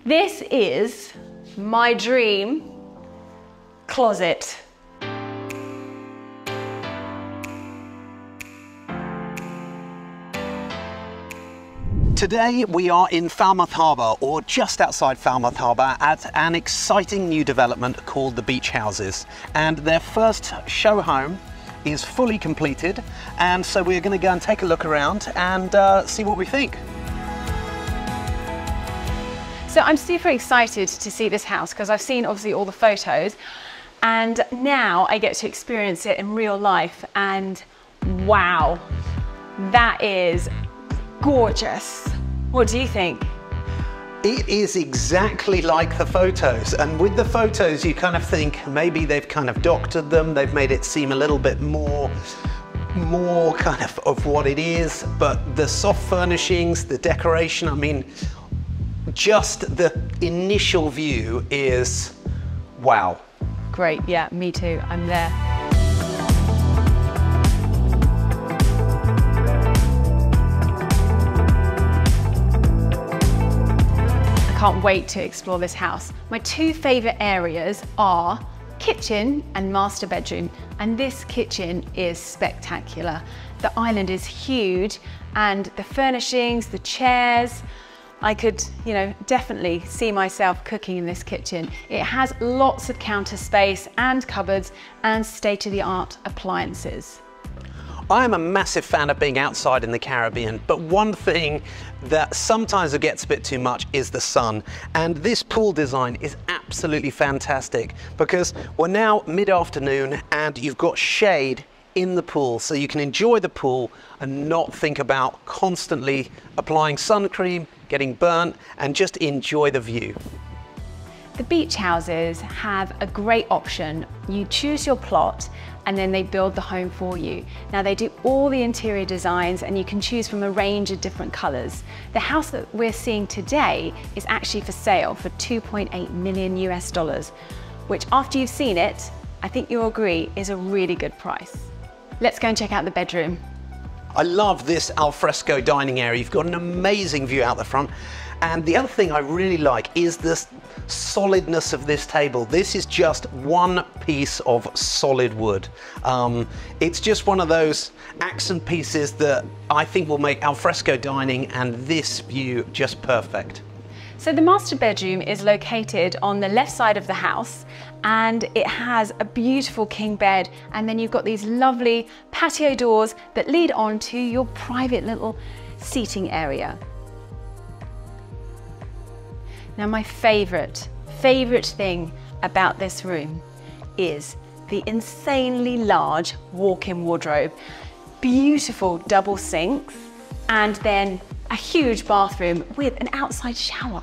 This is my dream closet. Today we are in Falmouth Harbour, or just outside Falmouth Harbour, at an exciting new development called the Beach Houses. And their first show home is fully completed, and so we're going to go and take a look around and see what we think. So I'm super excited to see this house because I've seen obviously all the photos, and now I get to experience it in real life, and wow, that is gorgeous. What do you think? It is exactly like the photos, and with the photos you kind of think maybe they've kind of doctored them, they've made it seem a little bit more kind of what it is, but the soft furnishings, the decoration, I mean, just the initial view is wow. Great, yeah, me too, I'm there. Can't wait to explore this house. My two favourite areas are kitchen and master bedroom, and this kitchen is spectacular. The island is huge, and the furnishings, the chairs, I could, definitely see myself cooking in this kitchen. It has lots of counter space and cupboards and state-of-the-art appliances. I am a massive fan of being outside in the Caribbean, but one thing that sometimes it gets a bit too much is the sun. And this pool design is absolutely fantastic because we're now mid-afternoon and you've got shade in the pool, so you can enjoy the pool and not think about constantly applying sun cream, getting burnt, and just enjoy the view. The beach houses have a great option. You choose your plot and then they build the home for you. Now they do all the interior designs and you can choose from a range of different colours. The house that we're seeing today is actually for sale for $2.8 million US, which after you've seen it, I think you'll agree is a really good price. Let's go and check out the bedroom. I love this alfresco dining area. You've got an amazing view out the front. And the other thing I really like is the solidness of this table. This is just one piece of solid wood. It's just one of those accent pieces that I think will make alfresco dining and this view just perfect. So the master bedroom is located on the left side of the house, and it has a beautiful king bed, and then you've got these lovely patio doors that lead on to your private little seating area. Now my favorite thing about this room is the insanely large walk-in wardrobe, beautiful double sinks, and then a huge bathroom with an outside shower.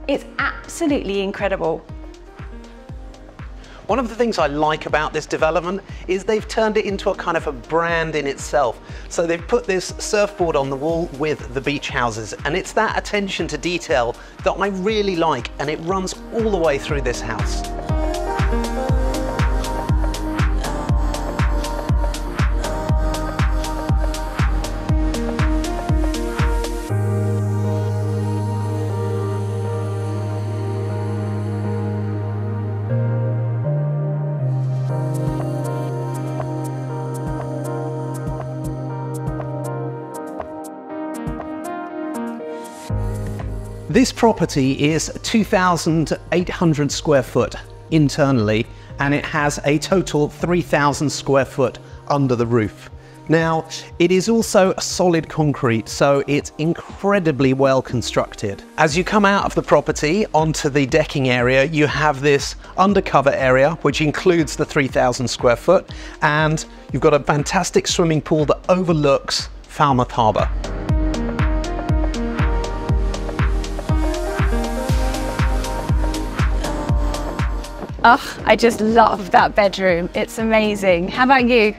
It's absolutely incredible. One of the things I like about this development is they've turned it into a kind of a brand in itself. So they've put this surfboard on the wall with the beach houses, and it's that attention to detail that I really like, and it runs all the way through this house. This property is 2,800 square foot internally, and it has a total 3,000 square foot under the roof. Now, it is also solid concrete, so it's incredibly well constructed. As you come out of the property onto the decking area, you have this undercover area, which includes the 3,000 square foot, and you've got a fantastic swimming pool that overlooks Falmouth Harbour. Oh, I just love that bedroom. It's amazing. How about you?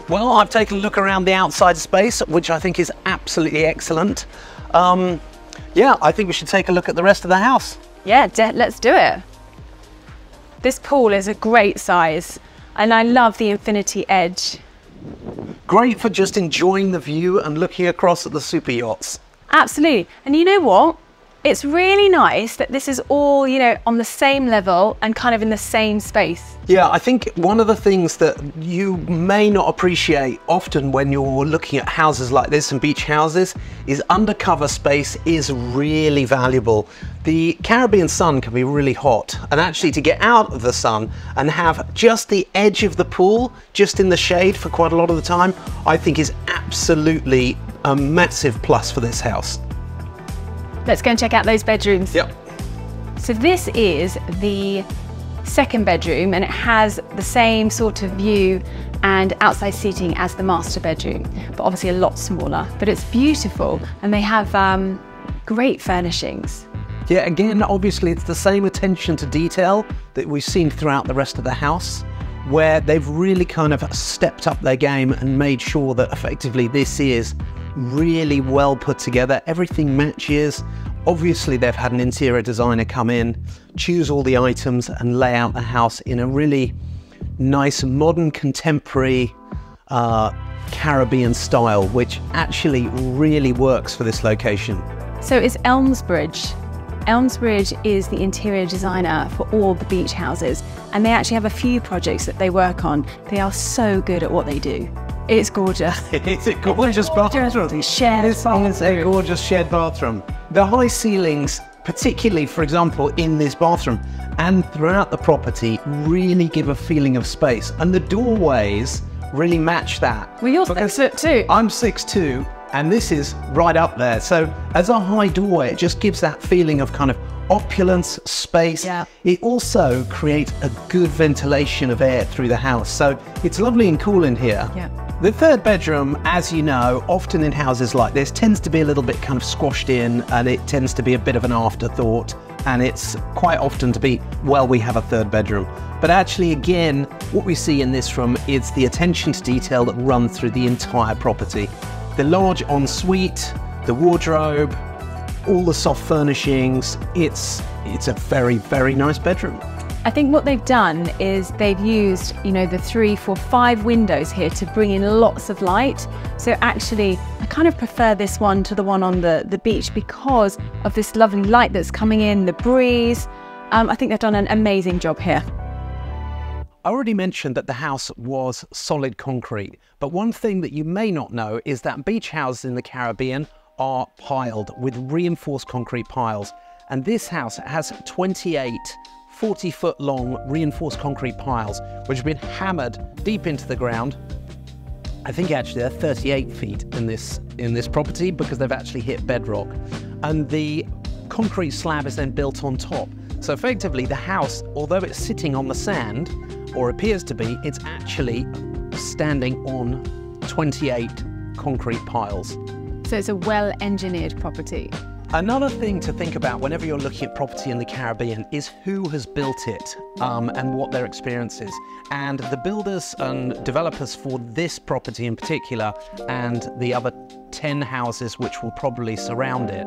Well, I've taken a look around the outside space, which I think is absolutely excellent. Yeah, I think we should take a look at the rest of the house. Yeah, let's do it. This pool is a great size, and I love the infinity edge. Great for just enjoying the view and looking across at the super yachts. Absolutely. And you know what? It's really nice that this is all, you know, on the same level and kind of in the same space. Yeah, I think one of the things that you may not appreciate often when you're looking at houses like this and beach houses is undercover space is really valuable. The Caribbean sun can be really hot, and actually to get out of the sun and have just the edge of the pool just in the shade for quite a lot of the time, I think is absolutely a massive plus for this house. Let's go and check out those bedrooms. Yep. So this is the second bedroom, and it has the same sort of view and outside seating as the master bedroom, but obviously a lot smaller. But it's beautiful, and they have great furnishings. Yeah, again, obviously it's the same attention to detail that we've seen throughout the rest of the house, where they've really kind of stepped up their game and made sure that effectively this is really well put together. Everything matches. Obviously they've had an interior designer come in, choose all the items and lay out the house in a really nice modern contemporary Caribbean style, which actually really works for this location. So it's Elmsbridge. Elmsbridge is the interior designer for all the beach houses, and they actually have a few projects that they work on. They are so good at what they do. It's gorgeous. It's a gorgeous bathroom. Shared It's a gorgeous shared bathroom. The high ceilings, particularly, for example, in this bathroom and throughout the property, really give a feeling of space. And the doorways really match that. Well, you're 6'2" too. I'm 6'2", and this is right up there. So as a high doorway, it just gives that feeling of kind of opulence, space. Yeah. It also creates a good ventilation of air through the house. So it's lovely and cool in here. Yeah. The third bedroom, as you know, often in houses like this, tends to be a little bit kind of squashed in, and it tends to be a bit of an afterthought, and it's quite often to be, well, we have a third bedroom. But actually, again, what we see in this room is the attention to detail that runs through the entire property. The large ensuite, the wardrobe, all the soft furnishings, it's a very, very nice bedroom. I think what they've done is they've used, you know, the 3, 4, 5 windows here to bring in lots of light. So actually, I kind of prefer this one to the one on the beach because of this lovely light that's coming in, the breeze. I think they've done an amazing job here. I already mentioned that the house was solid concrete, but one thing that you may not know is that beach houses in the Caribbean are piled with reinforced concrete piles. And this house has 28 40-foot long reinforced concrete piles, which have been hammered deep into the ground. I think actually they're 38 feet in this property because they've actually hit bedrock. And the concrete slab is then built on top. So effectively the house, although it's sitting on the sand, or appears to be, it's actually standing on 28 concrete piles. So it's a well-engineered property. Another thing to think about whenever you're looking at property in the Caribbean is who has built it and what their experience is. And the builders and developers for this property in particular, and the other 10 houses which will probably surround it,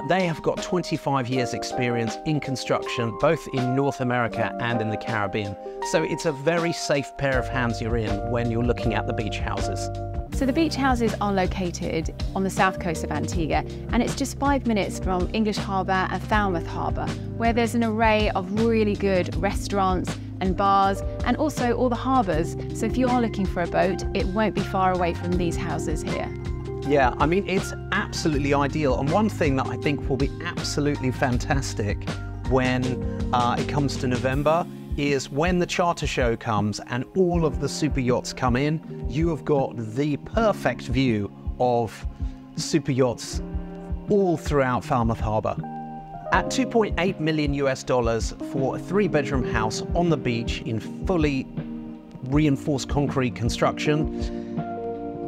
they have got 25 years experience in construction, both in North America and in the Caribbean. So it's a very safe pair of hands you're in when you're looking at the beach houses. So the beach houses are located on the south coast of Antigua, and it's just 5 minutes from English Harbour and Falmouth Harbour, where there's an array of really good restaurants and bars, and also all the harbours. So if you are looking for a boat, it won't be far away from these houses here. Yeah, I mean, it's absolutely ideal. And one thing that I think will be absolutely fantastic when it comes to November is when the charter show comes and all of the super yachts come in, you have got the perfect view of super yachts all throughout Falmouth Harbour. At $2.8 million for a 3-bedroom house on the beach in fully reinforced concrete construction,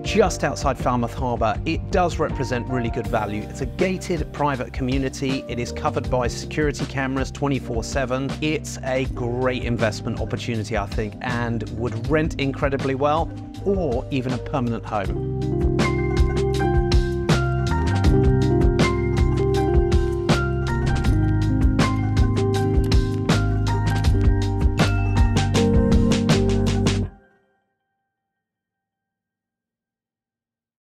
just outside Falmouth Harbour, it does represent really good value. It's a gated private community. It is covered by security cameras 24/7. It's a great investment opportunity, I think, and would rent incredibly well, or even a permanent home.